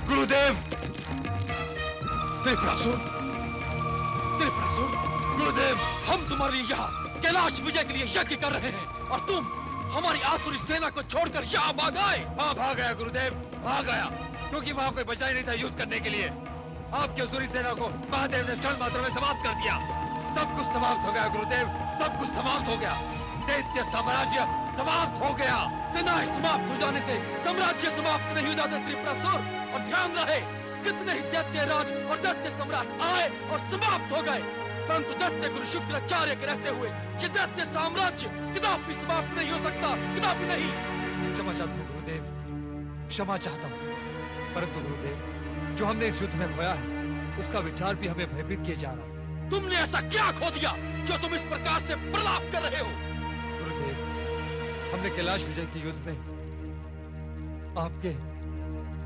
गुरुदेव! त्रिपुरासुर, त्रिपुरासुर, गुरुदेव! हम तुम्हारे लिए यहाँ कैलाश विजय के लिए यज्ञ कर रहे हैं और तुम हमारी आसुरी सेना को छोड़कर यहाँ भाग आए। हाँ, भाग गया गुरुदेव, भाग गया, क्योंकि वहाँ कोई बचा ही नहीं था युद्ध करने के लिए। आपकी असुरी सेना को महादेव ने क्षण मात्र में समाप्त कर दिया। सब कुछ समाप्त हो गया गुरुदेव, सब कुछ समाप्त हो गया। दैत्य साम्राज्य समाप्त हो गया। सेनाएं समाप्त हो जाने से साम्राज्य समाप्त नहीं हो जाते त्रिपुरासुर। और ध्यान रहे, कितने ही दैत्य राज और दैत्य सम्राट आए और समाप्त हो गए, परंतु दैत्य गुरु शुक्राचार्य के रहते हुए ये दैत्य साम्राज्य कदापि समाप्त नहीं हो सकता, कदापि नहीं। क्षमा चाहता हूँ गुरुदेव, क्षमा चाहता हूँ, परंतु गुरुदेव जो हमने इस युद्ध में खोया है उसका विचार भी हमें भयभीत किए जा रहा है। तुमने ऐसा क्या खो दिया जो तुम इस प्रकार से प्रलाप कर रहे हो? गुरुदेव, हमने कैलाश विजय के युद्ध में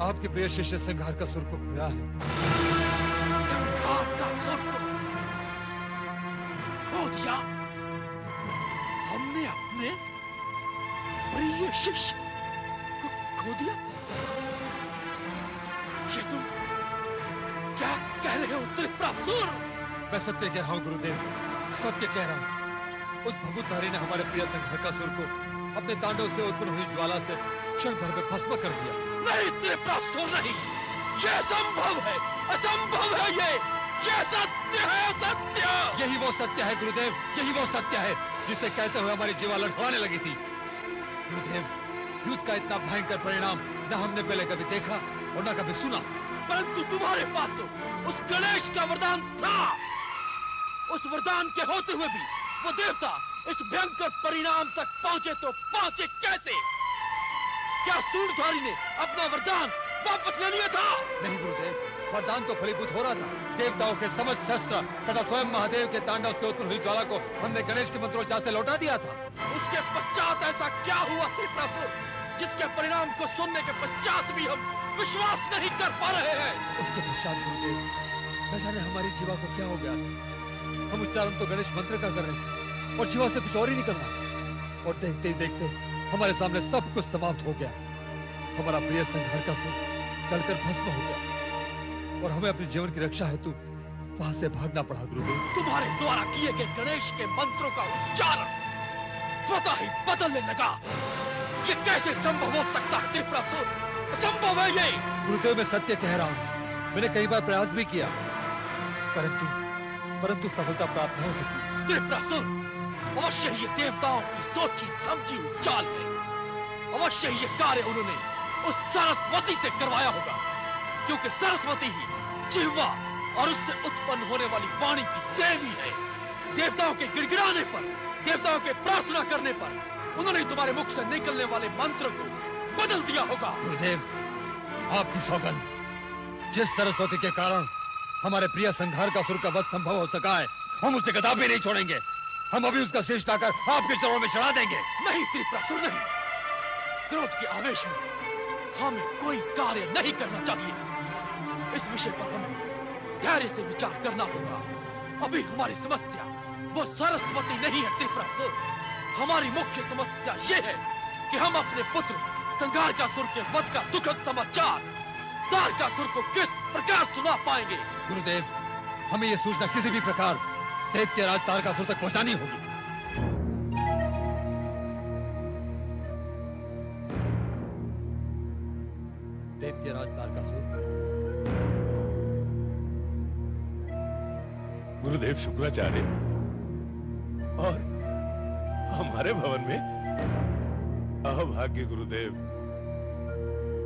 आपके प्रिय शिष्य संघार का सुर को खोया है। संघार का सुर को खो दिया? हमने अपने प्रिय शिष्य को खो दिया? ये तुम क्या कह रहे हो त्रिपुरासुर? मैं सत्य कह रहा हूँ गुरुदेव, सत्य कह रहा हूँ। उस भभूतधारी ने हमारे प्रिय संघार का सुर को अपने तांडव से उत्पन्न हुई ज्वाला से क्षण भर में भस्म कर दिया। नहीं त्रिपुरासुर, नहीं, ये असंभव है, असंभव है। ये सत्य है, सत्य। यही वो सत्य है गुरुदेव, यही वो सत्य है जिसे कहते हुए हमारी जीवा लड़खड़ाने लगी थी। गुरुदेव, युद्ध का इतना भयंकर परिणाम न हमने पहले कभी देखा और न कभी सुना। परंतु तुम्हारे पास तो उस गणेश का वरदान था। उस वरदान के होते हुए भी वो देवता इस भयंकर परिणाम तक पहुंचे तो पहुंचे कैसे? क्या सूंडधारी ने अपना वरदान वापस ले लिया था? नहीं गुरुदेव, वरदान तो फलीभूत हो रहा था। देवताओं के समस्त शस्त्र तथा स्वयं महादेव के तांडव से उत्पन्न हुई ज्वाला को हमने गणेश के मंत्रोच्चार से लौटा दिया था। उसके पश्चात ऐसा क्या हुआ त्रिपुरासुर, जिसके परिणाम को सुनने के पश्चात भी हम विश्वास नहीं कर पा रहे हैं? उसके पश्चात गुरुदेव, न जाने हमारी जीवा को क्या हो गया। हम उच्चारण तो गणेश मंत्र का कर रहे हैं और जीवा से कुछ और ही नहीं करना। और देखते ही देखते हमारे सामने सब कुछ समाप्त हो गया। हमारा प्रिय संघार का सुर जलकर भस्म हो गया और हमें अपने जीवन की रक्षा हेतु वहां से भागना पड़ा गुरुदेव। तुम्हारे द्वारा किए गए गणेश के मंत्रों का उच्चारण स्वतः ही बदलने लगा। ये कैसे संभव हो सकता है त्रिपुरासुर? असंभव है ये। गुरुदेव, मैं सत्य कह रहा हूँ, मैंने कई बार प्रयास भी किया, परंतु सफलता प्राप्त नहीं हो सकी। त्रिपुरासुर, अवश्य ही ये देवताओं की सोची समझी हुई चाल है। अवश्य ही ये कार्य उन्होंने उस सरस्वती से करवाया होगा, क्योंकि सरस्वती ही जिह्वा और उससे उत्पन्न होने वाली वाणी की देवी है। देवताओं के गिड़गिड़ाने पर, देवताओं के प्रार्थना करने पर उन्होंने तुम्हारे मुख से निकलने वाले मंत्र को बदल दिया होगा। गुरुदेव, आपकी सौगंध, जिस सरस्वती के कारण हमारे प्रिय संघार का सुर का वध संभव हो सका है, हम उसे कदापि नहीं छोड़ेंगे। हम अभी उसका शीश लाकर आपके चरणों में चढ़ा देंगे। नहीं त्रिपुरासुर, नहीं। क्रोध के आवेश में हमें कोई कार्य नहीं करना चाहिए। इस विषय पर हमें धैर्य से विचार करना होगा। अभी हमारी समस्या वो सरस्वती नहीं है त्रिपुरासुर। हमारी मुख्य समस्या ये है कि हम अपने पुत्र संघारकासुर के वध का दुखद समाचार तारकासुर को किस प्रकार सुना पाएंगे। गुरुदेव, हमें यह सूचना किसी भी प्रकार दैत्यराज तारकासुर तक पहुंचानी होगी। दैत्यराज तारकासुर। गुरुदेव शुक्राचार्य, और हमारे भवन में अभाग्य गुरुदेव,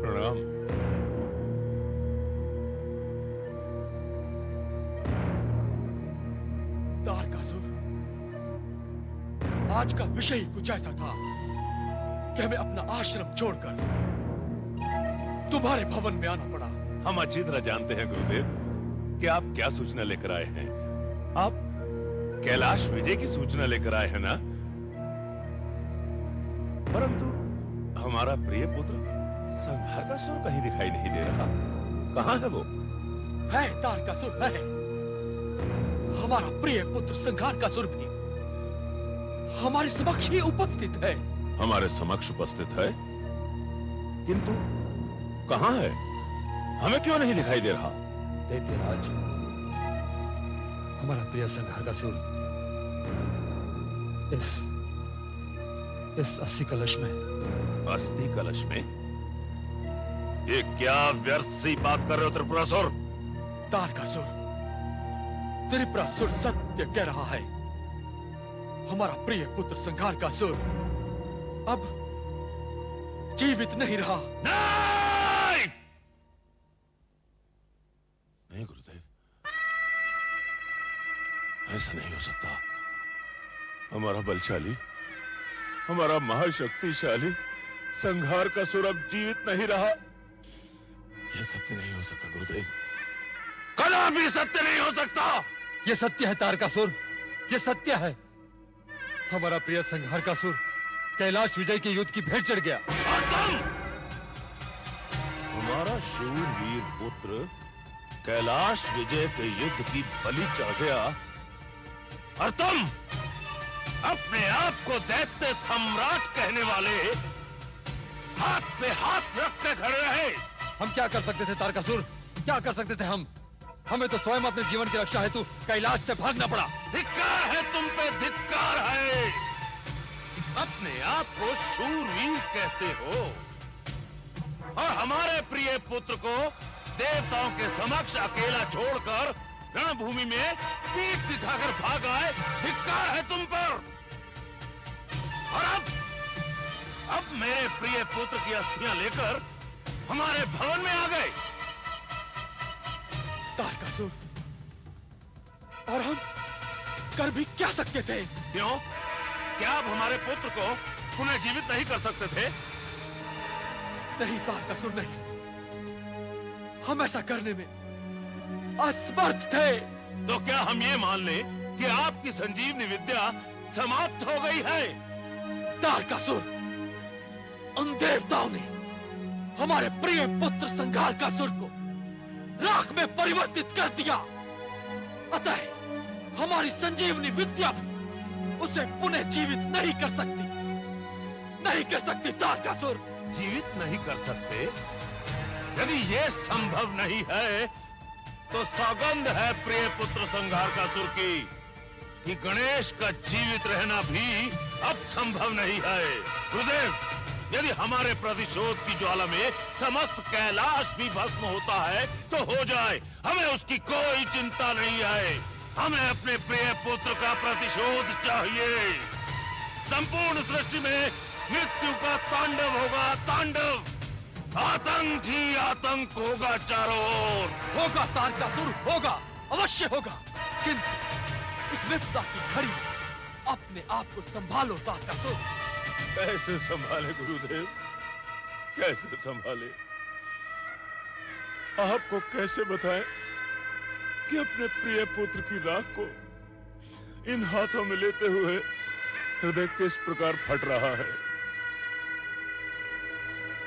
प्रणाम। तारकासुर, आज का विषय ही कुछ ऐसा था कि हमें अपना आश्रम छोड़कर तुम्हारे भवन में आना पड़ा। हम अच्छी तरह जानते हैं गुरुदेव कि आप क्या सूचना लेकर आए हैं। आप कैलाश विजय की सूचना लेकर आए हैं ना? परंतु हमारा प्रिय पुत्र संघारकासुर कहीं दिखाई नहीं दे रहा। कहां है वो? है तारकासुर, है। हमारा प्रिय पुत्र संघारकासुर भी हमारे समक्ष ही उपस्थित है। हमारे समक्ष उपस्थित है, किंतु कहां है? हमें क्यों नहीं दिखाई दे रहा? दैत्यराज, हमारा प्रिय संहारकासुर इस अस्थि कलश में। अस्थि कलश में? ये क्या व्यर्थ सी बात कर रहे हो त्रिपुरासुर? तारकासुर, त्रिपुरासुर सत्य कह रहा है। हमारा प्रिय पुत्र संहारकासुर अब जीवित नहीं रहा। नहीं! नहीं गुरुदेव, ऐसा नहीं हो सकता। हमारा बलशाली, हमारा महाशक्तिशाली संहारकासुर अब जीवित नहीं रहा। यह सत्य नहीं हो सकता गुरुदेव, कदापि सत्य नहीं हो सकता। ये सत्य है तारकासुर, ये सत्य है। हमारा प्रिय संहारकासुर कैलाश विजय के युद्ध की भेंट चढ़ गया। तुम, हमारा शूरवीर पुत्र कैलाश विजय के युद्ध की बलि चढ़ गया, और तुम अपने आप को दैत्य सम्राट कहने वाले हाथ पे हाथ रख के खड़े रहे। हम क्या कर सकते थे तारकासुर, क्या कर सकते थे हम? हमें तो स्वयं अपने जीवन की रक्षा हेतु कैलाश से भागना पड़ा। धिक्कार है तुम पे, धिक्कार है। अपने आप को शूरवीर कहते हो और हमारे प्रिय पुत्र को देवताओं के समक्ष अकेला छोड़कर रणभूमि में पीठ दिखाकर भाग आए। धिक्कार है तुम पर। और अब मेरे प्रिय पुत्र की अस्थियां लेकर हमारे भवन में आ गए। तारकासुर, और हम कर भी क्या सकते थे? क्यों? क्या आप हमारे पुत्र को पुनः जीवित नहीं कर सकते थे? नहीं तारकासुर, नहीं। हम ऐसा करने में असमर्थ थे। तो क्या हम ये मान लें कि आपकी संजीवनी विद्या समाप्त हो गई है? तारकासुर, उन देवताओं ने हमारे प्रिय पुत्र संहारकासुर को राख में परिवर्तित कर दिया। अतः हमारी संजीवनी विद्या भी उसे पुनः जीवित नहीं कर सकती, नहीं कर सकती तारकासुर। जीवित नहीं कर सकते? यदि ये संभव नहीं है तो सौगंध है प्रिय पुत्र संहारकासुर की कि गणेश का जीवित रहना भी अब संभव नहीं है। गुरुदेव, यदि हमारे प्रतिशोध की ज्वाला में समस्त कैलाश भी भस्म होता है तो हो जाए, हमें उसकी कोई चिंता नहीं है। हमें अपने प्रिय पुत्र का प्रतिशोध चाहिए। संपूर्ण सृष्टि में मृत्यु का तांडव होगा, तांडव। आतंक ही आतंक होगा चारों ओर। होगा तारकासुर, होगा, अवश्य होगा। किंतु इस विपदा की घड़ी में अपने आप को संभालो तारकासुर। कैसे संभाले गुरुदेव, कैसे संभाले? आपको कैसे बताएं कि अपने प्रिय पुत्र की राख को इन हाथों में लेते हुए हृदय किस प्रकार फट रहा है।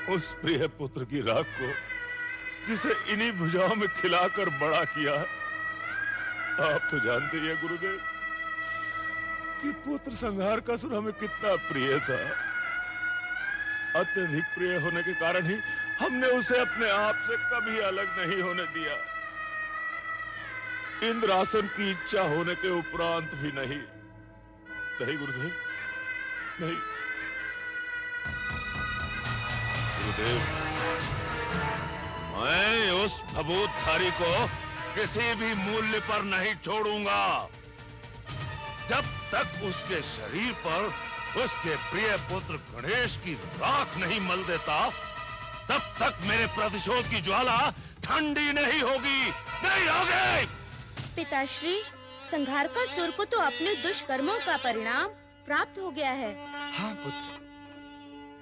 उस प्रिय पुत्र की राख को जिसे इन्हीं भुजाओं में खिलाकर बड़ा किया। आप तो जानते ही हैं गुरुदेव कि पुत्र संहारकासुर हमें कितना प्रिय था। अत्यधिक प्रिय होने के कारण ही हमने उसे अपने आप से कभी अलग नहीं होने दिया। इंद्रासन की इच्छा होने के उपरांत भी नहीं। नहीं गुरुदेव, नहीं। गुरुदेव, मैं उस भभूतधारी को किसी भी मूल्य पर नहीं छोड़ूंगा। जब तक उसके शरीर पर उसके प्रिय पुत्र गणेश की राख नहीं मल देता, तब तक मेरे प्रतिशोध की ज्वाला ठंडी नहीं होगी, नहीं होगी। पिताश्री, संहारकासुर को तो अपने दुष्कर्मों का परिणाम प्राप्त हो गया है। हाँ पुत्र,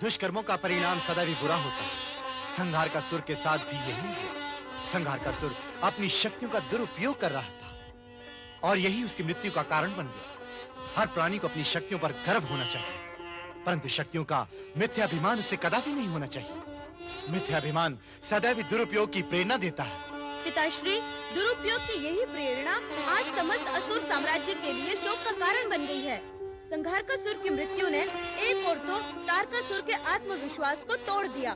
दुष्कर्मों का परिणाम सदा ही बुरा होता है। संहारकासुर के साथ भी यही हुआ। संहारकासुर अपनी शक्तियों का दुरुपयोग कर रहा था और यही उसकी मृत्यु का कारण बन गया। हर प्राणी को अपनी शक्तियों पर गर्व होना चाहिए, परंतु शक्तियों का मिथ्याभिमान उससे कदापि नहीं होना चाहिए। मिथ्याभिमान सदैव दुरुपयोग की प्रेरणा देता है। पिताश्री, दुरुपयोग की यही प्रेरणा आज समस्त असुर साम्राज्य के लिए शोक का कारण बन गई है। संहारकासुर की मृत्यु ने एक ओर तो तारकासुर के आत्मविश्वास को तोड़ दिया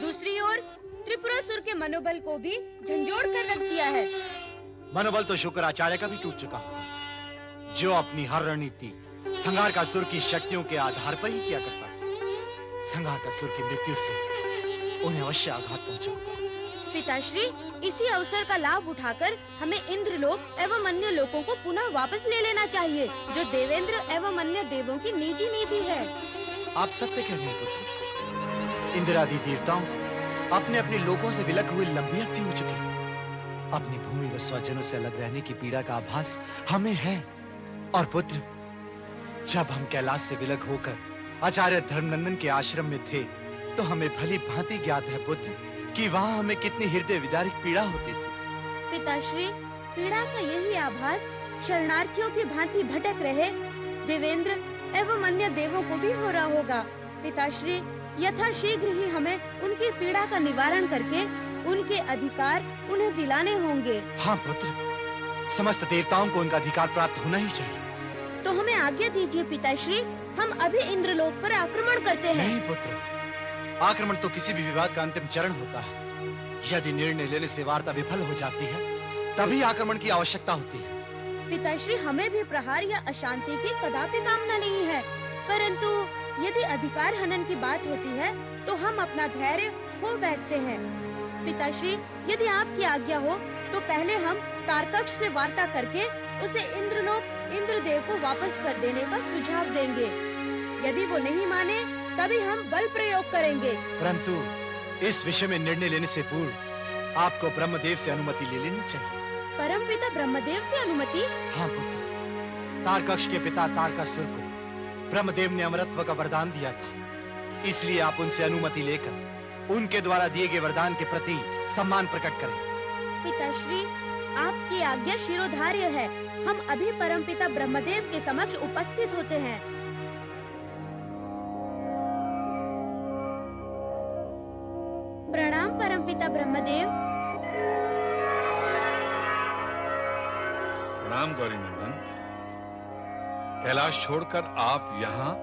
दूसरी ओर त्रिपुरासुर के मनोबल को भी झंझोड़ कर रख दिया है। मनोबल तो शुक्राचार्य का भी टूट चुका होगा, जो अपनी हर रणनीति संघारकासुर की शक्तियों के आधार पर ही किया करता था। संघारकासुर की मृत्यु से उन्हें अवश्य आघात पहुंचा होगा। पिताश्री, इसी अवसर का लाभ उठाकर हमें इंद्रलोक एवं अन्य लोकों को पुनः वापस ले लेना चाहिए, जो देवेंद्र एवं अन्य देवों की निजी नीति है। आप सत्य कह रहे हैं पुत्र। इंद्र आदि देवताओं को अपने अपने लोकों से विलग हुए लंबी अवधि हो चुकी है। अपनी भूमि व स्वजनों से अलग रहने की पीड़ा का आभास हमें है। और पुत्र, जब हम कैलाश से विलग होकर आचार्य धर्मनंदन के आश्रम में थे, तो हमें भली भांति ज्ञात है पुत्र कि वहाँ हमें कितनी हृदय विदारक पीड़ा होती थी। पिताश्री, पीड़ा का यही आभास शरणार्थियों की भांति भटक रहे देवेंद्र एवं अन्य देवों को भी हो रहा होगा। पिताश्री, यथा शीघ्र ही हमें उनकी पीड़ा का निवारण करके उनके अधिकार उन्हें दिलाने होंगे। हाँ पुत्र, समस्त देवताओं को उनका अधिकार प्राप्त होना ही चाहिए। तो हमें आज्ञा दीजिए पिताश्री, हम अभी इंद्रलोक पर आक्रमण करते हैं। नहीं पुत्र, आक्रमण तो किसी भी विवाद का अंतिम चरण होता है। यदि निर्णय लेने से वार्ता विफल हो जाती है, तभी आक्रमण की आवश्यकता होती है। पिताश्री, हमें भी प्रहार या अशांति की कदापि कामना नहीं है, परंतु यदि अधिकार हनन की बात होती है तो हम अपना धैर्य खो बैठते हैं। पिताश्री, यदि आपकी आज्ञा हो तो पहले हम तारकक्ष से वार्ता करके उसे इंद्रलोक इंद्रदेव को वापस कर देने का सुझाव देंगे। यदि वो नहीं माने तभी हम बल प्रयोग करेंगे। परंतु इस विषय में निर्णय लेने से पूर्व आपको ब्रह्मदेव से अनुमति ले लेनी चाहिए। परमपिता ब्रह्मदेव से अनुमति? हाँ पुत्र, तारकक्ष के पिता तारकासुर को ब्रह्मदेव ने अमरत्व का वरदान दिया था, इसलिए आप उनसे अनुमति लेकर उनके द्वारा दिए गए वरदान के प्रति सम्मान प्रकट करें। पिताश्री, आपकी आज्ञा शिरोधार्य है। हम अभी परमपिता ब्रह्मदेव के समक्ष उपस्थित होते हैं। प्रणाम परमपिता ब्रह्मदेव। प्रणाम गौरीनंदन। कैलाश छोड़कर आप यहाँ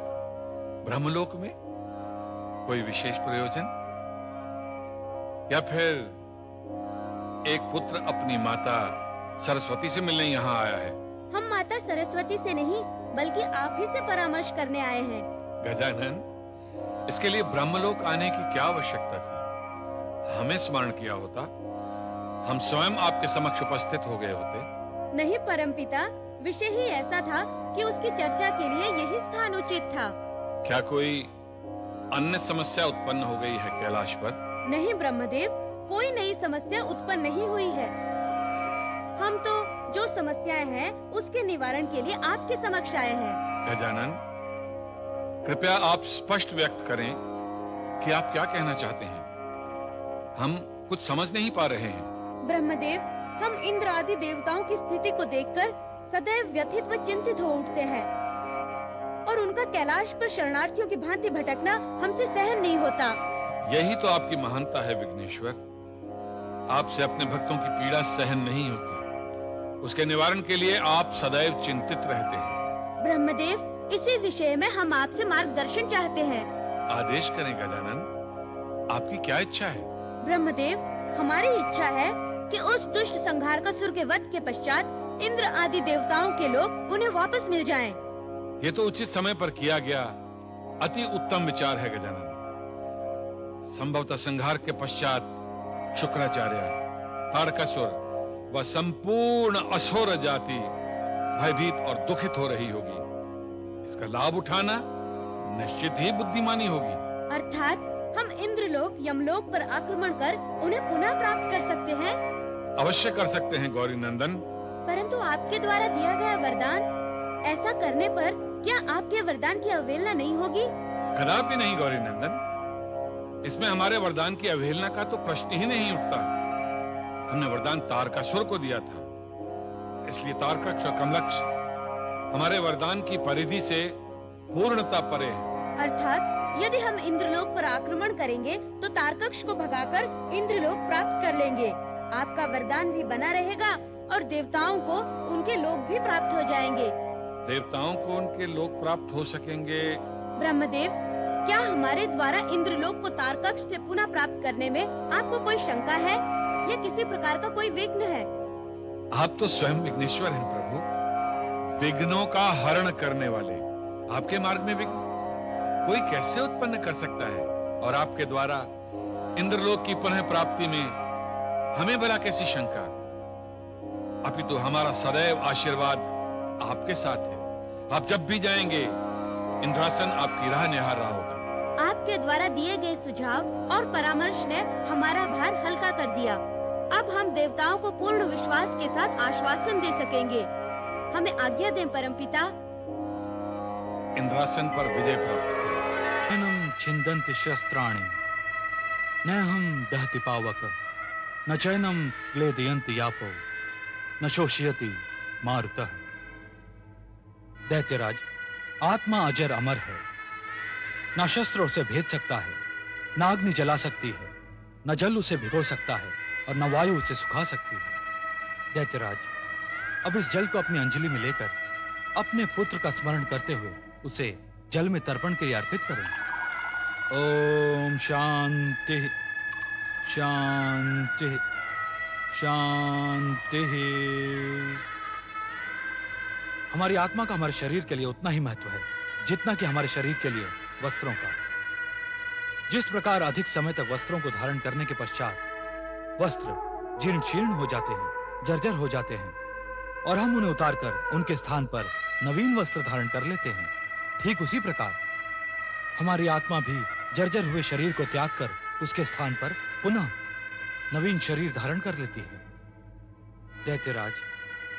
ब्रह्मलोक में कोई विशेष प्रयोजन, या फिर एक पुत्र अपनी माता सरस्वती से मिलने यहाँ आया है? हम माता सरस्वती से नहीं बल्कि आप ही से परामर्श करने आए हैं। गजानन, इसके लिए ब्रह्मलोक आने की क्या आवश्यकता थी? हमें स्मरण किया होता, हम स्वयं आपके समक्ष उपस्थित हो गए होते। नहीं परमपिता, विषय ही ऐसा था कि उसकी चर्चा के लिए यही स्थान उचित था। क्या कोई अन्य समस्या उत्पन्न हो गई है कैलाश पर? नहीं ब्रह्मदेव, कोई नई समस्या उत्पन्न नहीं हुई है। हम तो जो समस्याएं हैं उसके निवारण के लिए आपके समक्ष आए हैं। गजानन, कृपया आप स्पष्ट व्यक्त करें कि आप क्या कहना चाहते हैं। हम कुछ समझ नहीं पा रहे हैं। ब्रह्मदेव, हम इंद्र आदि देवताओं की स्थिति को देखकर सदैव व्यथित व चिंतित हो उठते हैं, और उनका कैलाश पर शरणार्थियों की भांति भटकना हमसे सहन नहीं होता। यही तो आपकी महानता है विघ्नेश्वर। आपसे अपने भक्तों की पीड़ा सहन नहीं होती, उसके निवारण के लिए आप सदैव चिंतित रहते हैं। ब्रह्मदेव, इसी विषय में हम आपसे मार्गदर्शन चाहते हैं। आदेश करें गजानन, आपकी क्या इच्छा है? ब्रह्मदेव, हमारी इच्छा है कि उस दुष्ट संघारकासुर के वध के पश्चात इंद्र आदि देवताओं के लोग उन्हें वापस मिल जाएं। ये तो उचित समय पर किया गया अति उत्तम विचार है गजानन। संभवतः संहार के पश्चात शुक्राचार्य, तारकासुर व संपूर्ण असुर जाति भयभीत और दुखित हो रही होगी। इसका लाभ उठाना निश्चित ही बुद्धिमानी होगी। अर्थात हम इंद्रलोक यमलोक पर आक्रमण कर उन्हें पुनः प्राप्त कर सकते हैं। अवश्य कर सकते हैं गौरी नंदन। परंतु आपके द्वारा दिया गया वरदान, ऐसा करने पर क्या आपके वरदान की अवहेलना नहीं होगी? कदापि नहीं गौरी नंदन, इसमें हमारे वरदान की अवहेलना का तो प्रश्न ही नहीं उठता। हमने वरदान तारकासुर को दिया था, इसलिए तारकक्ष और कमलक्ष हमारे वरदान की परिधि से पूर्णता परे है। अर्थात यदि हम इंद्रलोक पर आक्रमण करेंगे तो तारकक्ष को भगाकर इंद्रलोक प्राप्त कर लेंगे। आपका वरदान भी बना रहेगा और देवताओं को उनके लोक भी प्राप्त हो जाएंगे। देवताओं को उनके लोक प्राप्त हो सकेंगे? ब्रह्मदेव, क्या हमारे द्वारा इंद्रलोक को तारकक्ष से पुनः प्राप्त करने में आपको कोई शंका है या किसी प्रकार का कोई विघ्न है? आप तो स्वयं विघ्नेश्वर हैं प्रभु, विघ्नों का हरण करने वाले। आपके मार्ग में विघ्न कोई कैसे उत्पन्न कर सकता है? और आपके द्वारा इंद्रलोक की पुनः प्राप्ति में हमें भला कैसी शंका? अपितु हमारा सदैव आशीर्वाद आपके साथ है। आप जब भी जाएंगे इंद्रासन आपकी राह निहार रहा होगा। आपके द्वारा दिए गए सुझाव और परामर्श ने हमारा भार हल्का कर दिया। अब हम देवताओं को पूर्ण विश्वास के साथ आश्वासन दे सकेंगे। हमें आज्ञा दें परमपिता। इंद्रासन पर विजय प्राप्त करो। नैनं छिन्दन्ति शस्त्राणि, नैहं दहति पावक, न चैनं क्लेदयन्ति यापो, न शोषयति मारुतः। दैत्यराज, आत्मा अजर अमर है, न शस्त्र उसे भेद सकता है, न अग्नि जला सकती है, न जल उसे भिगो सकता है और न वायु उसे सुखा सकती है। दैत्यराज, अब इस जल को अपनी अंजलि में लेकर अपने पुत्र का स्मरण करते हुए उसे जल में तर्पण के लिए अर्पित करें। ओम शांति शांति शांति। हमारी आत्मा का हमारे शरीर के लिए उतना ही महत्व है जितना कि हमारे शरीर के लिए वस्त्रों का। जिस प्रकार अधिक समय तक वस्त्रों को धारण करने के पश्चात वस्त्र जीर्ण शीर्ण हो जाते हैं, जर्जर हो जाते हैं और हम उन्हें उतारकर उनके स्थान पर नवीन वस्त्र धारण कर लेते हैं, ठीक उसी प्रकार हमारी आत्मा भी जर्जर हुए शरीर को त्याग कर उसके स्थान पर पुनः नवीन शरीर धारण कर लेती है। दैत्यराज,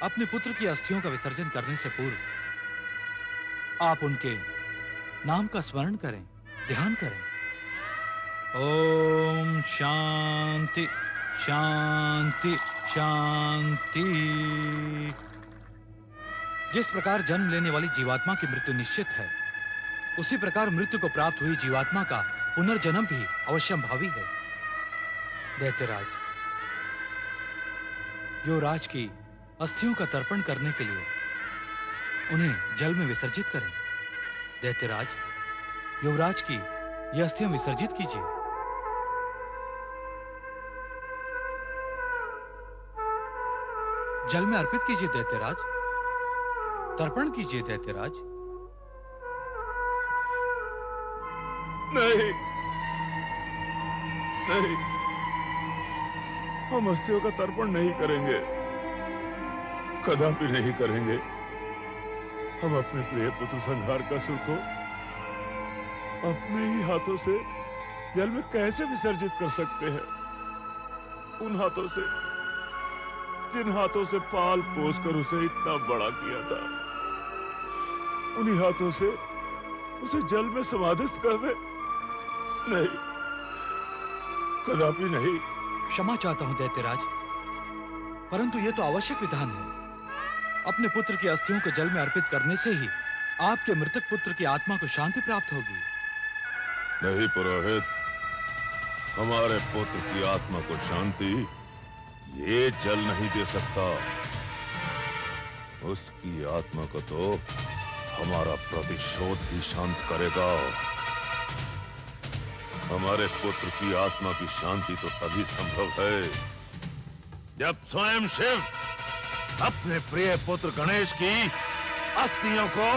अपने पुत्र की अस्थियों का विसर्जन करने से पूर्व आप उनके नाम का स्मरण करें, ध्यान करें। ओम शांति शांति शांति। जिस प्रकार जन्म लेने वाली जीवात्मा की मृत्यु निश्चित है, उसी प्रकार मृत्यु को प्राप्त हुई जीवात्मा का पुनर्जन्म भी अवश्यंभावी है। दैत्यराज, युवराज की अस्थियों का तर्पण करने के लिए उन्हें जल में विसर्जित करें। दैत्यराज, युवराज की ये अस्थियां विसर्जित कीजिए। जल में अर्पित कीजिए दैत्यराज, तर्पण कीजिए दैत्यराज। नहीं नहीं, हम अस्थियों का तर्पण नहीं करेंगे, कदापि नहीं करेंगे। हम अपने प्रिय पुत्र संहारकासुर को अपने ही हाथों से जल में कैसे विसर्जित कर सकते हैं? उन हाथों से जिन हाथों से पाल पोस कर उसे इतना बड़ा किया था, उन्हीं हाथों से उसे जल में समाधिस्थ कर दे? नहीं, कदापि नहीं। क्षमा चाहता हूं दैत्यराज, परंतु यह तो आवश्यक विधान है। अपने पुत्र की अस्थियों को जल में अर्पित करने से ही आपके मृतक पुत्र की आत्मा को शांति प्राप्त होगी। नहीं पुरोहित, हमारे पुत्र की आत्मा को शांति ये जल नहीं दे सकता। उसकी आत्मा को तो हमारा प्रतिशोध ही शांत करेगा। हमारे पुत्र की आत्मा की शांति तो तभी संभव है जब स्वयं शिव अपने प्रिय पुत्र गणेश की अस्थियों को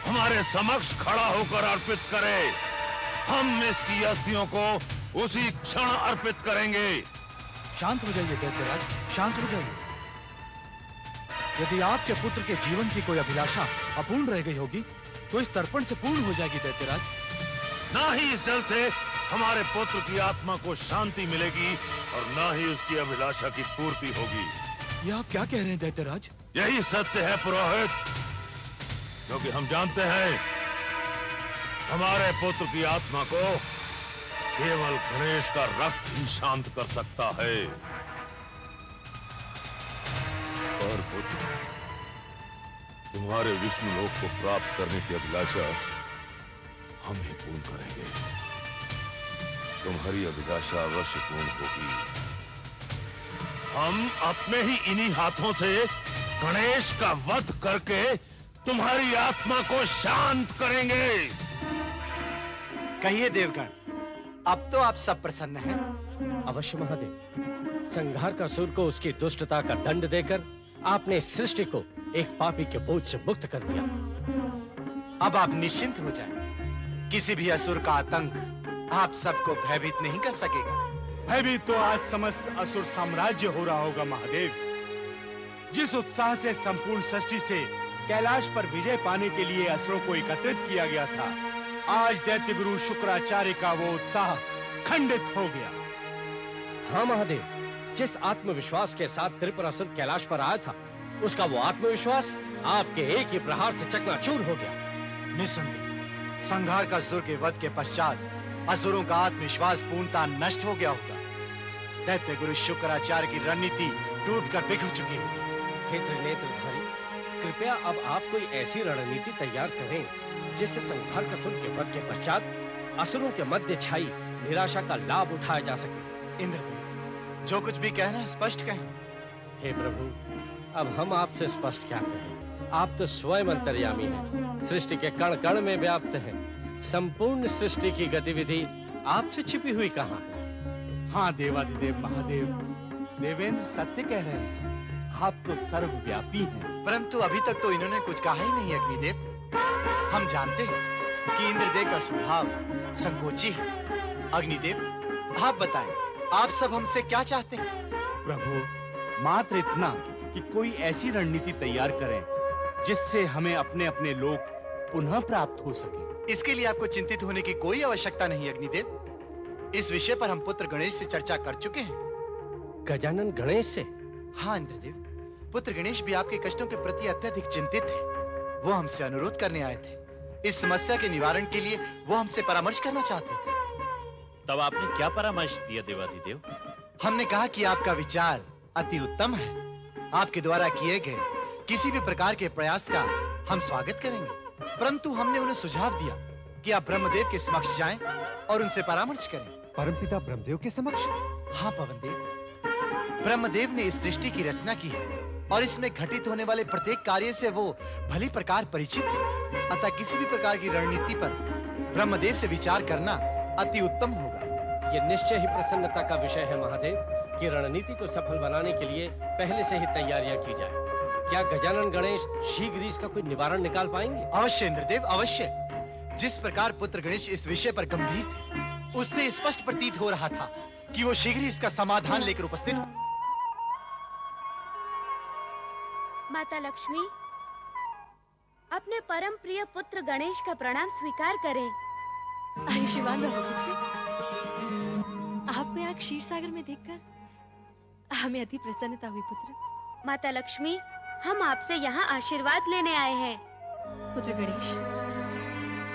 हमारे समक्ष खड़ा होकर अर्पित करे। हम इसकी अस्थियों को उसी क्षण अर्पित करेंगे। शांत हो जाइए दैत्यराज, शांत हो जाइए। यदि आपके पुत्र के जीवन की कोई अभिलाषा अपूर्ण रह गई होगी तो इस तर्पण से पूर्ण हो जाएगी दैत्यराज। ना ही इस जल से हमारे पुत्र की आत्मा को शांति मिलेगी और ना ही उसकी अभिलाषा की पूर्ति होगी। यह आप क्या कह रहे हैं दैत्यराज? यही सत्य है पुरोहित, क्योंकि हम जानते हैं हमारे पुत्र की आत्मा को केवल गणेश का रक्त ही शांत कर सकता है। और पुत्र, तुम्हारे विष्णु लोक को प्राप्त करने की अभिलाषा हम ही पूर्ण करेंगे। तुम्हारी अभिलाषा अवश्य पूर्ण होगी। हम अपने ही इन्हीं हाथों से गणेश का वध करके तुम्हारी आत्मा को शांत करेंगे। कहिए देवगण, अब तो आप सब प्रसन्न हैं। अवश्य महादेव। संघार का सुर को उसकी दुष्टता का दंड देकर आपने इस सृष्टि को एक पापी के बोझ से मुक्त कर दिया। अब आप निश्चिंत हो जाएं। किसी भी असुर का आतंक आप सबको भयभीत नहीं कर सकेगा। भयभीत तो आज समस्त असुर साम्राज्य हो रहा होगा महादेव। जिस उत्साह से संपूर्ण सृष्टि से कैलाश पर विजय पाने के लिए असुरों को एकत्रित किया गया था, आज दैत्य गुरु शुक्राचार्य का वो उत्साह खंडित हो गया। हाँ महादेव, जिस आत्मविश्वास के साथ त्रिपुरासुर कैलाश पर आया था, उसका वो आत्मविश्वास आपके एक ही प्रहार से चकनाचूर हो गया। निसंदेह संघार का सुर के वध के पश्चात असुरों का आत्मविश्वास पूर्णतः नष्ट हो गया होगा। दैत्य गुरु शुक्राचार्य की रणनीति टूटकर बिखर चुकी होगी। हे त्रिनेत्रधारी, कृपया अब आप कोई ऐसी रणनीति तैयार करें जिससे संघार का सुर के वध के पश्चात असुरों के मध्य छाई निराशा का लाभ उठाया जा सके। इंद्रदेव, जो कुछ भी कहना है स्पष्ट कहें। हे प्रभु, अब हम आपसे स्पष्ट क्या कहें? आप तो स्वयं अंतर्यामी हैं, सृष्टि के कण कण में व्याप्त हैं। संपूर्ण सृष्टि की गतिविधि आपसे छिपी हुई कहाँ है? हाँ देवाधिदेव महादेव, देवेंद्र सत्य कह रहे हैं। आप तो सर्वव्यापी हैं। परंतु अभी तक तो इन्होंने कुछ कहा ही नहीं अग्निदेव। हम जानते हैं कि इंद्रदेव का स्वभाव संकोची है। अग्निदेव, आप बताएं, आप सब हमसे क्या चाहते हैं? प्रभु, मात्र इतना कि कोई ऐसी रणनीति तैयार करें जिससे हमें अपने अपने लोक पुनः प्राप्त हो सके। इसके लिए आपको चिंतित होने की कोई आवश्यकता नहीं अग्निदेव। इस विषय पर हम पुत्र गणेश से चर्चा कर चुके हैं। गजानन गणेश से? हाँ इंद्रदेव, पुत्र गणेश भी आपके कष्टों के प्रति अत्यधिक चिंतित थे। वो हमसे अनुरोध करने आए थे। इस समस्या के निवारण के लिए वो हमसे परामर्श करना चाहते थे। तब आपने क्या परामर्श दिया देवाधिदेव? हमने कहा कि आपका विचार अति उत्तम है। आपके द्वारा किए गए किसी भी प्रकार के प्रयास का हम स्वागत करेंगे। परंतु हमने उन्हें सुझाव दिया कि आप ब्रह्मदेव के समक्ष जाएं और उनसे परामर्श करें। परमपिता ब्रह्मदेव के समक्ष? हाँ पवनदेव, ब्रह्मदेव ने इस सृष्टि की रचना की है और इसमें घटित होने वाले प्रत्येक कार्य से वो भली प्रकार परिचित है। अतः किसी भी प्रकार की रणनीति पर ब्रह्मदेव से विचार करना अति उत्तम होगा। ये निश्चय ही प्रसन्नता का विषय है महादेव कि रणनीति को सफल बनाने के लिए पहले से ही तैयारियां की जाए। क्या गजानन गणेश शीघ्र ही इसका कोई निवारण निकाल पाएंगे? अवश्य इंद्रदेव, अवश्य। जिस प्रकार पुत्र गणेश इस विषय पर गंभीर थे, उससे स्पष्ट प्रतीत हो रहा था कि वो शीघ्र ही इसका समाधान लेकर उपस्थित हो। माता लक्ष्मी, अपने परम प्रिय पुत्र गणेश का प्रणाम स्वीकार करें। आयुष्मान रहो पुत्र। आप में आग क्षीर सागर में देखकर हमें अति प्रसन्नता हुई पुत्र। माता लक्ष्मी, हम आपसे यहाँ आशीर्वाद लेने आए हैं। पुत्र गणेश,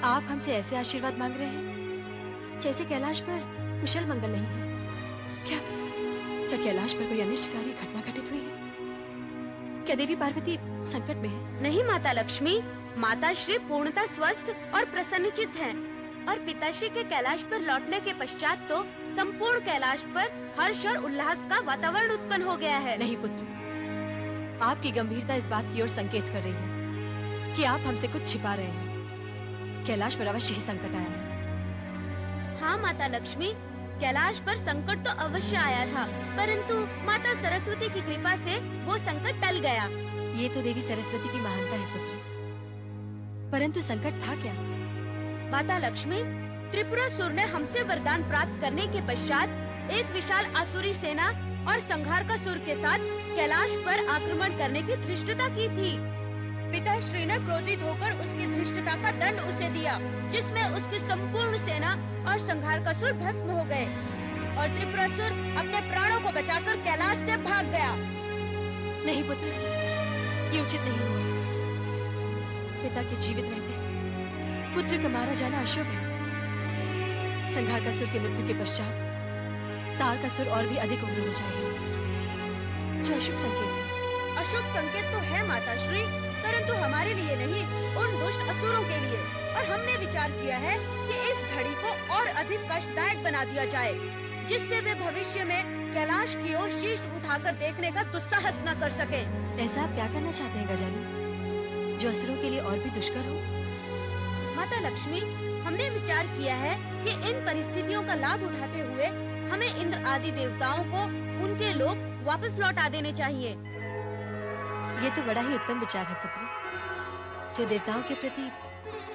आप हमसे ऐसे आशीर्वाद मांग रहे हैं जैसे कैलाश पर कुशल मंगल नहीं है। क्या कैलाश पर कोई अनिष्टकारी घटना घटित हुई है? क्या देवी पार्वती संकट में है? नहीं माता लक्ष्मी, माता श्री पूर्णतः स्वस्थ और प्रसन्नचित हैं और पिताश्री के कैलाश पर लौटने के पश्चात तो संपूर्ण कैलाश पर हर्ष और उल्लास का वातावरण उत्पन्न हो गया है। नहीं पुत्र, आपकी गंभीरता इस बात की ओर संकेत कर रही है कि आप हमसे कुछ छिपा रहे हैं। कैलाश पर अवश्य ही संकट आया है। हाँ माता लक्ष्मी, कैलाश पर संकट तो अवश्य आया था, परंतु माता सरस्वती की कृपा से वो संकट टल गया। ये तो देवी सरस्वती की महानता है पुत्र, परंतु संकट था क्या? माता लक्ष्मी, त्रिपुरासुर ने हमसे वरदान प्राप्त करने के पश्चात एक विशाल आसुरी सेना और संघारकासुर के साथ कैलाश पर आक्रमण करने की धृष्टता की थी। पिताश्री ने क्रोधित होकर उसकी धृष्टता का दंड उसे दिया, जिसमें उसकी संपूर्ण सेना और संघारकासुर भस्म हो गए और त्रिपुरासुर अपने प्राणों को बचाकर कैलाश से भाग गया। नहीं पुत्र, ये उचित नहीं हुआ। पिता के जीवित रहते पुत्र का मारा जाना अशुभ है। संघारकासुर के मृत्यु के पश्चात तारकासुर और भी अधिक उग्र हो जाएगा, जो अशुभ संकेत है। अशुभ संकेत तो है माताश्री, परंतु हमारे लिए नहीं, उन दुष्ट असुरों के लिए। और हमने विचार किया है कि इस घड़ी को और अधिक कष्टदायक बना दिया जाए, जिससे वे भविष्य में कैलाश की ओर शीश उठाकर देखने का दुस्साहस न कर सके। ऐसा आप क्या करना चाहते हैं गजानन, जो असुरों के लिए और भी दुष्कर हो? माता लक्ष्मी, हमने विचार किया है कि इन परिस्थितियों का लाभ उठाते हुए हमें इंद्र आदि देवताओं को उनके लोक वापस लौटा देने चाहिए। ये तो बड़ा ही उत्तम विचार है पुत्र, जो देवताओं के प्रति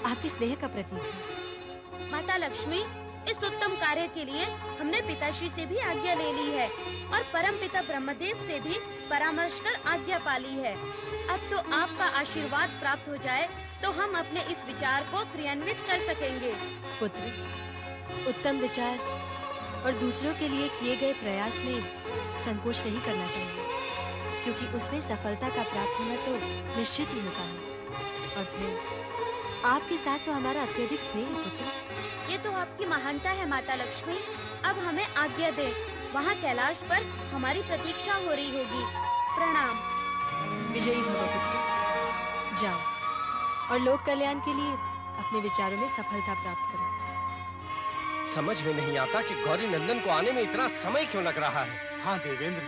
आपके स्नेह का प्रतीक है। माता लक्ष्मी, इस उत्तम कार्य के लिए हमने पिताश्री से भी आज्ञा ले ली है और परम पिता ब्रह्मदेव से भी परामर्श कर आज्ञा पाली है। अब तो आपका आशीर्वाद प्राप्त हो जाए तो हम अपने इस विचार को क्रियान्वित कर सकेंगे। पुत्र, उत्तम विचार और दूसरों के लिए किए गए प्रयास में संकोच नहीं करना चाहिए, क्योंकि उसमें सफलता का प्राप्त होना तो निश्चित ही होता है। और फिर आपके साथ तो हमारा अत्यधिक स्नेह है पुत्र। ये तो आपकी महानता है माता लक्ष्मी। अब हमें आज्ञा दे, वहाँ कैलाश पर हमारी प्रतीक्षा हो रही होगी। प्रणाम। विजयी भव पुत्र, जाओ और लोक कल्याण के लिए अपने विचारों में सफलता प्राप्त करो। समझ में नहीं आता कि गौरी नंदन को आने में इतना समय क्यों लग रहा है। हाँ देवेंद्र,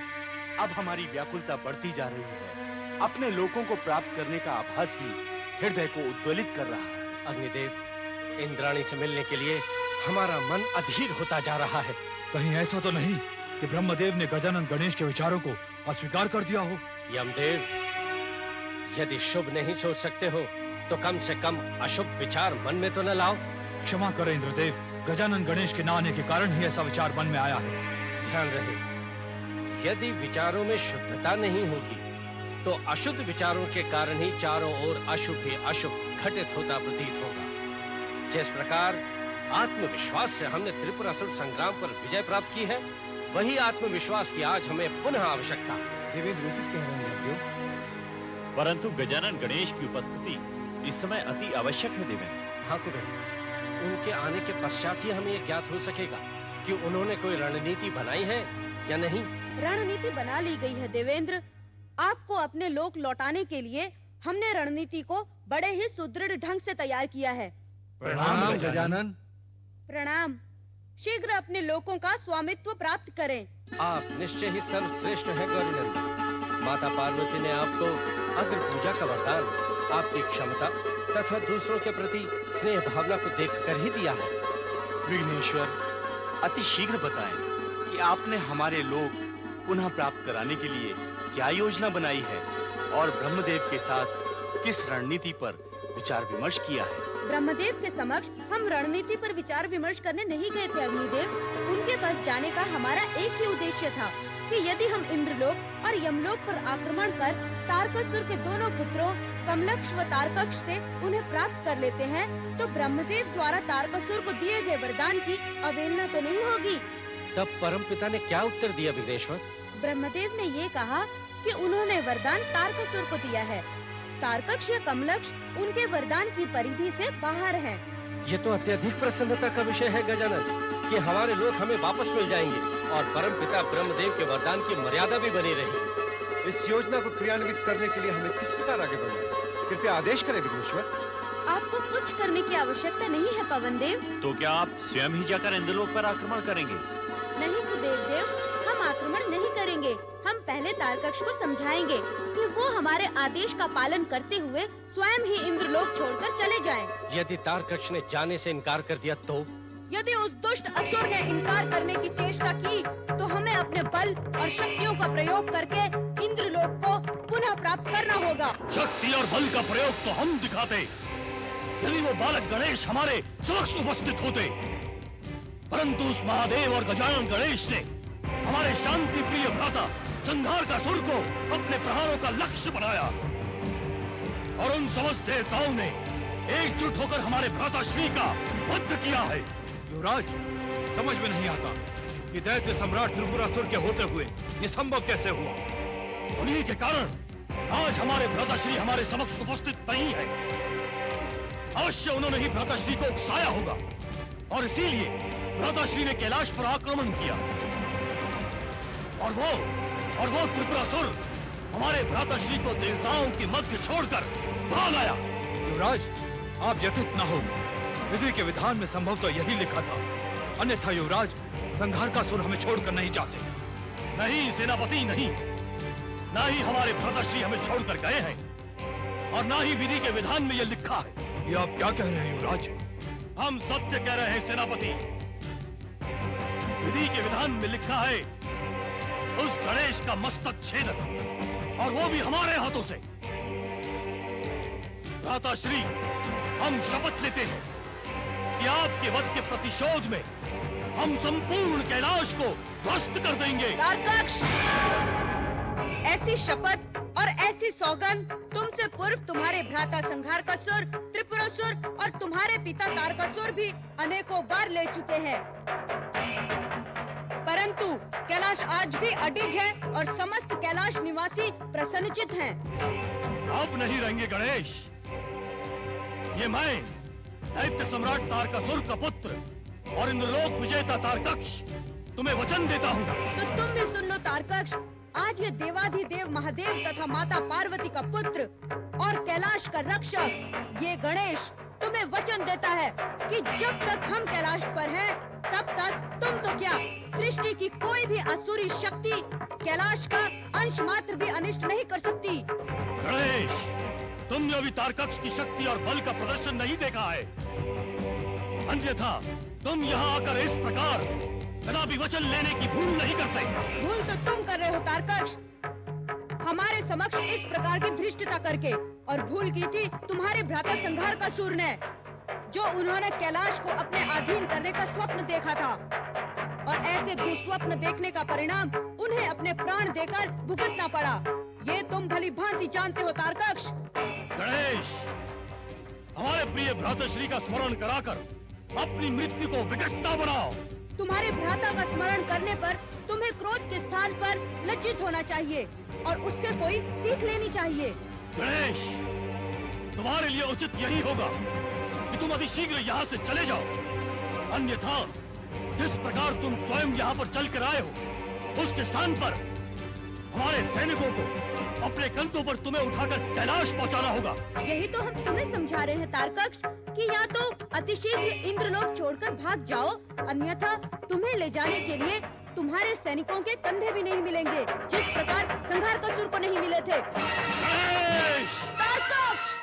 अब हमारी व्याकुलता बढ़ती जा रही है। अपने लोगों को प्राप्त करने का आभास भी हृदय को उद्वेलित कर रहा है। अग्निदेव, इंद्राणी से मिलने के लिए हमारा मन अधीर होता जा रहा है। कहीं ऐसा तो नहीं कि ब्रह्मदेव ने गजानन गणेश के विचारों को अस्वीकार कर दिया हो? यमदेव, यदि शुभ नहीं सोच सकते हो तो कम से कम अशुभ विचार मन में तो न लाओ। क्षमा करें इंद्रदेव, गजानन गणेश के न आने के कारण ही ऐसा विचार मन में आया है। ध्यान रहे, यदि विचारों में शुद्धता नहीं होगी तो अशुद्ध विचारों के कारण ही चारों ओर अशुभ ही अशुभ घटित होता प्रतीत होगा। जिस प्रकार आत्मविश्वास से हमने त्रिपुरासुर संग्राम पर विजय प्राप्त की है, वही आत्मविश्वास की आज हमें पुनः आवश्यकता है। देवेंद्र उचित कह रहे हैं देव। परंतु गजानन गणेश की उपस्थिति इस समय अति आवश्यक है देवेंद्र। हाँ कुबेर, उनके आने के पश्चात ही हमें यह ज्ञात हो सकेगा कि उन्होंने कोई रणनीति बनाई है या नहीं। रणनीति बना ली गई है देवेंद्र। आपको अपने लोक लौटाने के लिए हमने रणनीति को बड़े ही सुदृढ़ ढंग से तैयार किया है। प्रणाम गजानन। प्रणाम। शीघ्र अपने लोकों का स्वामित्व प्राप्त करें। आप निश्चय ही सर्वश्रेष्ठ हैं गौरीनंदन। माता पार्वती ने आपको अग्र पूजा का वरदान आपकी क्षमता तथा दूसरों के प्रति स्नेह भावना को देखकर ही दिया है। विघ्नेश्वर, अति शीघ्र बताएं कि आपने हमारे लोक पुनः प्राप्त कराने के लिए क्या योजना बनाई है और ब्रह्मदेव के साथ किस रणनीति पर विचार विमर्श किया है। ब्रह्मदेव के समक्ष हम रणनीति पर विचार विमर्श करने नहीं गए थे अग्निदेव। उनके पास जाने का हमारा एक ही उद्देश्य था कि यदि हम इंद्रलोक और यमलोक पर आक्रमण कर तारकासुर के दोनों पुत्रों कमलक्ष व तारकक्ष से उन्हें प्राप्त कर लेते हैं तो ब्रह्मदेव द्वारा तारकासुर को दिए गए वरदान की अवहेलना तो नहीं होगी। तब परमपिता ने क्या उत्तर दिया विघ्नेश्वर? ब्रह्मदेव ने ये कहा कि उन्होंने वरदान तारकासुर को दिया है। तारकक्ष या कमलक्ष उनके वरदान की परिधि से बाहर हैं। ये तो अत्यधिक प्रसन्नता का विषय है गजानन कि हमारे लोग हमें वापस मिल जाएंगे और परमपिता ब्रह्मदेव के वरदान की मर्यादा भी बनी रहेगी। इस योजना को क्रियान्वित करने के लिए हमें किस प्रकार आगे बढ़ना है? कृपया आदेश करें विघ्नेश्वर। आपको कुछ करने की आवश्यकता नहीं है पवनदेव। तो क्या आप स्वयं ही जाकर इंद्रलोक पर आक्रमण करेंगे? नहीं कुबेर देव, हम आक्रमण नहीं करेंगे। हम पहले तारकक्ष को समझाएंगे कि वो हमारे आदेश का पालन करते हुए स्वयं ही इंद्रलोक छोड़कर चले जाएं। यदि तारकक्ष ने जाने से इनकार कर दिया तो? यदि उस दुष्ट असुर ने इनकार करने की चेष्टा की तो हमें अपने बल और शक्तियों का प्रयोग करके इंद्रलोक को पुनः प्राप्त करना होगा। शक्ति और बल का प्रयोग तो हम दिखाते यदि वो बालक गणेश हमारे समक्ष उपस्थित होते, परंतु उस महादेव और गजानन गणेश ने हमारे शांति प्रिय भ्राता संघारकासुर को अपने प्रहारों का लक्ष्य बनाया और उन समस्त देवताओं ने एकजुट होकर हमारे भ्राता श्री का वध किया है। युवराज, समझ में नहीं आता कि दैत्य सम्राट त्रिपुरासुर के होते हुए ये संभव कैसे हुआ। उन्हीं के कारण आज हमारे भ्राताश्री हमारे समक्ष उपस्थित नहीं है। अवश्य उन्होंने ही भ्राताश्री को उकसाया होगा और इसीलिए भ्राताश्री ने कैलाश पर आक्रमण किया और वो त्रिपुरासुर हमारे भ्राताश्री को देवताओं की मध्य छोड़कर भाग आया। युवराज, आप व्यथित न हो। विधि के विधान में संभव तो यही लिखा था, अन्यथा युवराज संघारकासुर हमें छोड़कर नहीं जाते। नहीं सेनापति, नहीं, ना ही हमारे भ्राताश्री हमें छोड़कर गए हैं और ना ही विधि के विधान में यह लिखा है। ये आप क्या कह रहे हैं युवराज? हम सत्य कह रहे हैं सेनापति। विधि के विधान में लिखा है उस गणेश का मस्तक छेदन, और वो भी हमारे हाथों से। भ्राताश्री, हम शपथ लेते हैं कि आपके वध के प्रतिशोध में हम संपूर्ण कैलाश को ध्वस्त कर देंगे। तारकक्ष, ऐसी शपथ और ऐसी सौगंध तुमसे पूर्व तुम्हारे भ्राता संघारकासुर, त्रिपुरासुर और तुम्हारे पिता तारकासुर भी अनेकों बार ले चुके हैं, परंतु कैलाश आज भी अडिग है और समस्त कैलाश निवासी प्रसन्नचित हैं। अब नहीं रहेंगे गणेश। ये मैं, दैत्य सम्राट तारकासुर का पुत्र और इंद्रलोक विजेता तारकक्ष, तुम्हें वचन देता हूँ। तो तुम भी सुन लो तारकक्ष, आज ये देवाधिदेव महादेव तथा माता पार्वती का पुत्र और कैलाश का रक्षक ये गणेश तुम्हें वचन देता है कि जब तक हम कैलाश पर हैं, तब तक तुम तो क्या, सृष्टि की कोई भी असुरी शक्ति कैलाश का अंश मात्र भी अनिष्ट नहीं कर सकती। गणेश, तुमने अभी तारकक्ष की शक्ति और बल का प्रदर्शन नहीं देखा है, अन्यथा तुम यहाँ आकर इस प्रकार कदापि वचन लेने की भूल नहीं करते। भूल तो तुम कर रहे हो तारकक्ष, हमारे समक्ष इस प्रकार की धृष्टता करके, और भूल की थी तुम्हारे भ्राता संघारकासुर ने, जो उन्होंने कैलाश को अपने अधीन करने का स्वप्न देखा था, और ऐसे दुस्वप्न देखने का परिणाम उन्हें अपने प्राण देकर भुगतना पड़ा। ये तुम भली भांति जानते हो तारकक्ष। गणेश, हमारे प्रिय भ्राताश्री का स्मरण कराकर अपनी मृत्यु को विकटता बनाओ। तुम्हारे भ्राता का स्मरण करने पर तुम्हें क्रोध के स्थान पर लज्जित होना चाहिए और उससे कोई सीख लेनी चाहिए। गणेश, तुम्हारे लिए उचित यही होगा कि तुम अतिशीघ्र यहाँ से चले जाओ, अन्यथा जिस प्रकार तुम स्वयं यहाँ पर चल कर आए हो, उसके स्थान पर हमारे सैनिकों को अपने कंधों पर तुम्हें उठाकर कैलाश पहुँचाना होगा। यही तो हम तुम्हें समझा रहे हैं तारकक्ष, कि या तो अतिशीघ्र इंद्रलोक छोड़कर भाग जाओ, अन्यथा तुम्हें ले जाने के लिए तुम्हारे सैनिकों के कंधे भी नहीं मिलेंगे, जिस प्रकार संघारकासुर को नहीं मिले थे। गणेश! तारकक्ष!